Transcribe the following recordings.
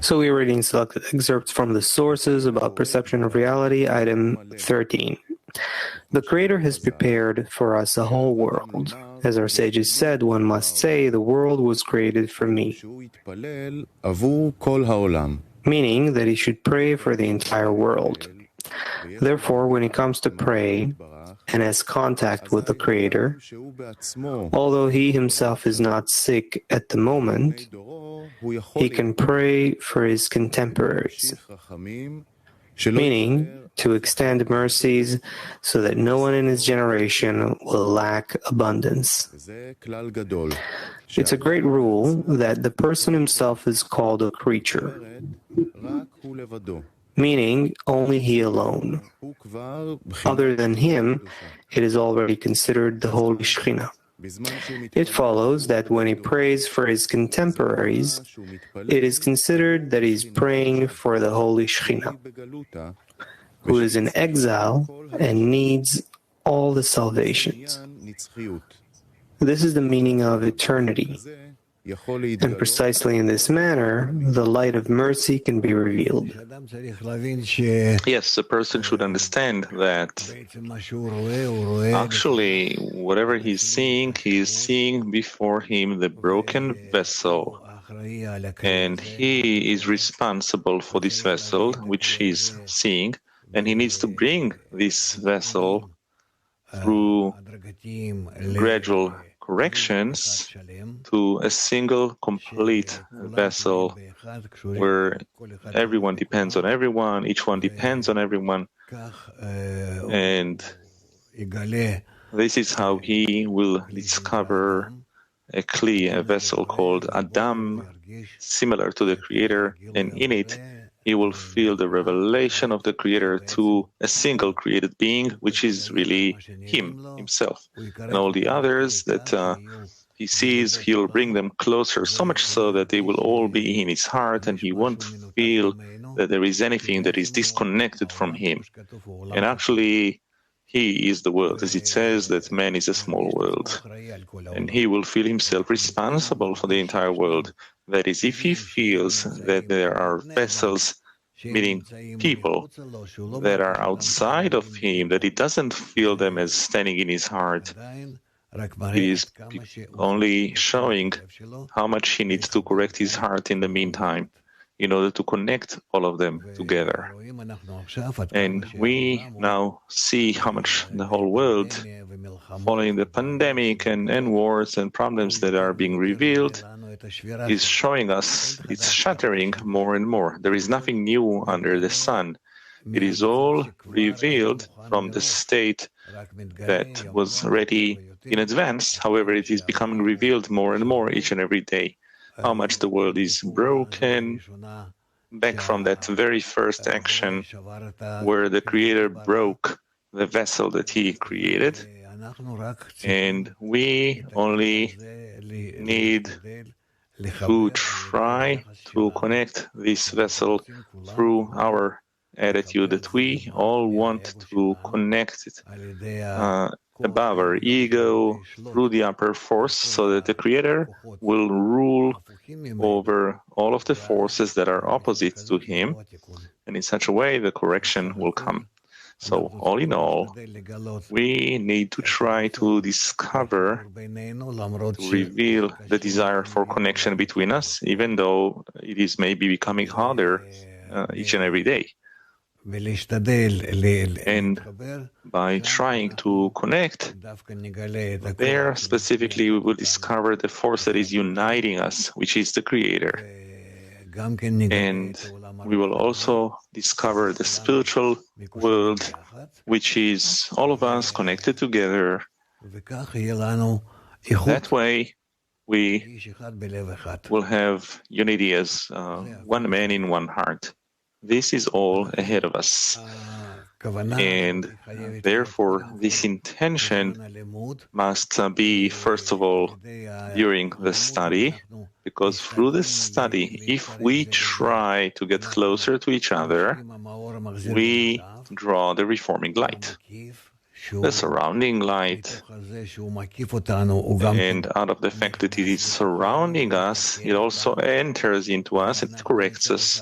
So we are reading selected excerpts from the sources about perception of reality, item 13. The Creator has prepared for us a whole world. As our sages said, one must say, the world was created for me. Meaning that he should pray for the entire world. Therefore, when he comes to pray and has contact with the Creator, although he himself is not sick at the moment, he can pray for his contemporaries, meaning to extend mercies so that no one in his generation will lack abundance. It's a great rule that the person himself is called a creature, meaning only he alone. Other than him, it is already considered the Holy Shekhinah. It follows that when he prays for his contemporaries, it is considered that he is praying for the Holy Shekhinah, who is in exile and needs all the salvations. This is the meaning of eternity. And precisely in this manner, the light of mercy can be revealed. Yes, a person should understand that actually, whatever he's seeing before him the broken vessel. And he is responsible for this vessel, which he's seeing, and he needs to bring this vessel through gradual corrections to a single complete vessel where everyone depends on everyone, each one depends on everyone, and this is how he will discover a kli, a vessel called Adam, similar to the Creator, and in it he will feel the revelation of the Creator to a single created being, which is really himself. And all the others that he sees, he'll bring them closer, so much so that they will all be in his heart, and he won't feel that there is anything that is disconnected from him. And actually, he is the world, as it says that man is a small world, and he will feel himself responsible for the entire world. That is, if he feels that there are vessels, meaning people, that are outside of him, that he doesn't feel them as standing in his heart, he is only showing how much he needs to correct his heart in the meantime, in order to connect all of them together. And we now see how much the whole world, following the pandemic and wars and problems that are being revealed, is showing us it's shattering more and more. There is nothing new under the sun. It is all revealed from the state that was ready in advance. However, it is becoming revealed more and more each and every day. How much the world is broken, back from that very first action where the Creator broke the vessel that he created, and we only need to try to connect this vessel through our attitude that we all want to connect it above our ego, through the upper force, so that the Creator will rule over all of the forces that are opposite to him, and in such a way the correction will come. So, all in all, we need to try to discover, to reveal the desire for connection between us, even though it is maybe becoming harder each and every day. And by trying to connect, there specifically we will discover the force that is uniting us, which is the Creator. And we will also discover the spiritual world, which is all of us connected together. That way, we will have unity as one man in one heart. This is all ahead of us. And therefore, this intention must be, first of all, during the study, because through the study, if we try to get closer to each other, we draw the reforming light. the surrounding light. And out of the fact that it is surrounding us, it also enters into us and it corrects us.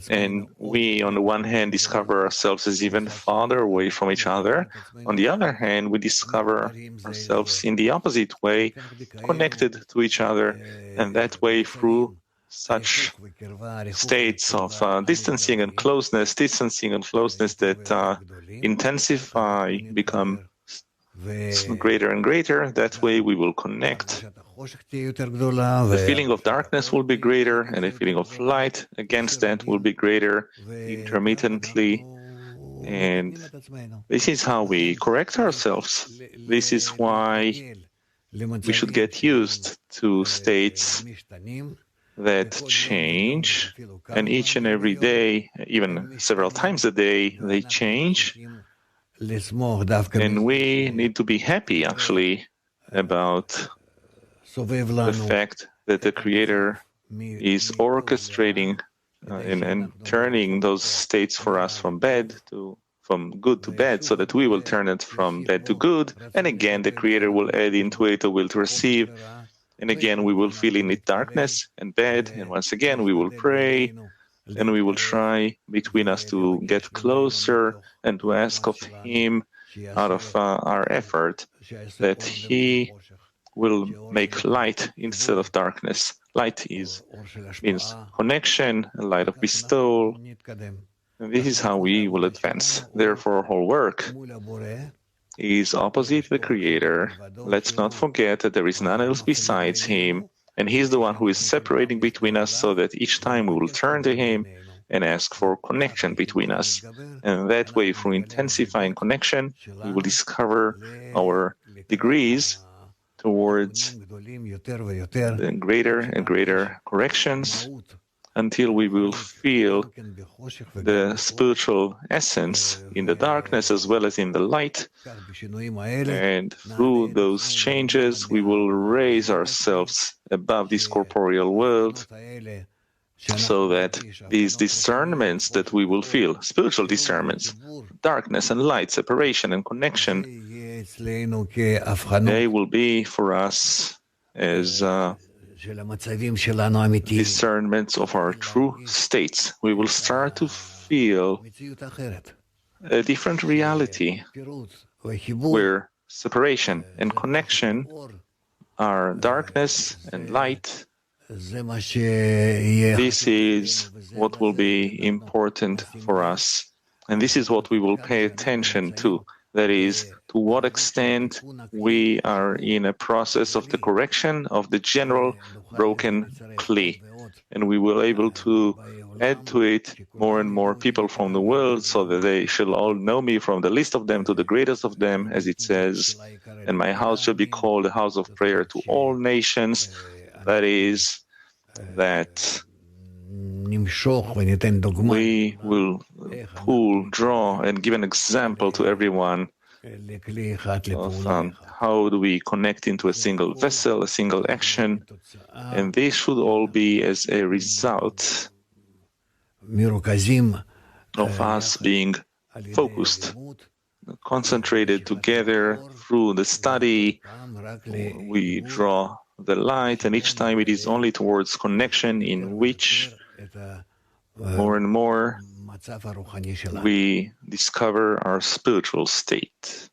And we, on the one hand, discover ourselves as even farther away from each other. On the other hand, we discover ourselves in the opposite way, connected to each other. And that way, through such states of distancing and closeness that intensify, become greater and greater. That way we will connect. The feeling of darkness will be greater, and the feeling of light against that will be greater intermittently. And this is how we correct ourselves. This is why we should get used to states that change, and each and every day, even several times a day, they change. And we need to be happy, actually, about the fact that the Creator is orchestrating and turning those states for us from good to bad, so that we will turn it from bad to good. And again, the Creator will add into it a will to receive. And again, we will feel in it darkness and bad. And once again, we will pray and we will try between us to get closer and to ask of Him, out of our effort, that He will make light instead of darkness. Light means connection, a light of bestowal. And this is how we will advance. Therefore, our whole work is opposite the Creator. Let's not forget that there is none else besides Him, and He's the one who is separating between us, so that each time we will turn to Him and ask for connection between us. And that way, through intensifying connection, we will discover our degrees towards the greater and greater corrections, until we will feel the spiritual essence in the darkness as well as in the light. And through those changes, we will raise ourselves above this corporeal world, so that these discernments that we will feel, spiritual discernments, darkness and light, separation and connection, they will be for us as discernments of our true states. We will start to feel a different reality, where separation and connection are darkness and light. This is what will be important for us, and this is what we will pay attention to. That is, to what extent we are in a process of the correction of the general broken Kli. And we will able to add to it more and more people from the world, so that they shall all know me, from the least of them to the greatest of them, as it says, and my house shall be called a house of prayer to all nations. That is, that we will draw, and give an example to everyone of how do we connect into a single vessel, a single action, and they should all be as a result of us being focused, concentrated together through the study. We draw the light, and each time it is only towards connection, in which more and more we discover our spiritual state.